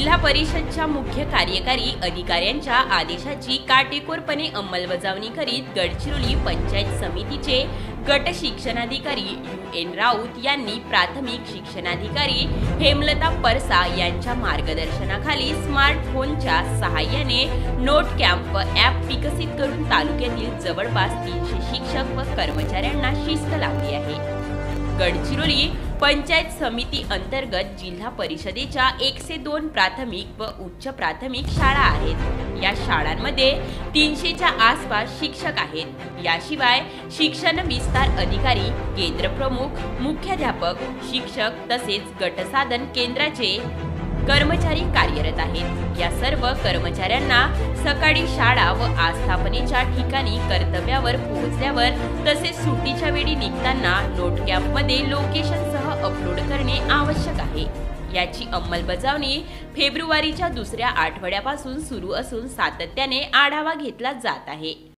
जिल्हा परिषदच्या मुख्य कार्यकारी अधिकाऱ्यांच्या आदेशाची काटेकोरपणे अंमलबजावणी करीत गडचिरोली पंचायत समितीचे गट शिक्षणाधिकारी UN राऊत यांनी प्राथमिक शिक्षणाधिकारी हेमलता परसा यांच्या मार्गदर्शनाखाली स्मार्टफोनच्या सहाय्याने नोट कॅम्प ॲप विकसित करून तालुक्यातील जवळपास 300 शिक्षक व कर्मचाऱ्यांना शिस्त लावली आहे। गडचिरोली पंचायत समिती अंतर्गत जिल्हा परिषदेच्या 102 प्राथमिक व उच्च प्राथमिक शाळा आहेत। या शाळांमध्ये 300च्या आसपास शिक्षक आहेत। याशिवाय शिक्षण विस्तार अधिकारी, केंद्र प्रमुख, मुख्याध्यापक, शिक्षक तसेच गटसाधन केंद्राचे कर्मचारी कार्यरत आहेत। या सर्व कर्मचाऱ्यांना सकाळी शाळा व आस्थापनेच्या ठिकाणी कर्तव्यावर पोहोचल्यावर तसेच सुट्टीच्या वेळी निघताना नोट कॅम्पमध्ये लोकेशनसह अपलोड करणे आवश्यक आहे। याची अंमलबजावणी फेब्रुवारीच्या दुसऱ्या आठवड्यापासून सुरू असून सातत्याने आढावा घेतला जात आहे।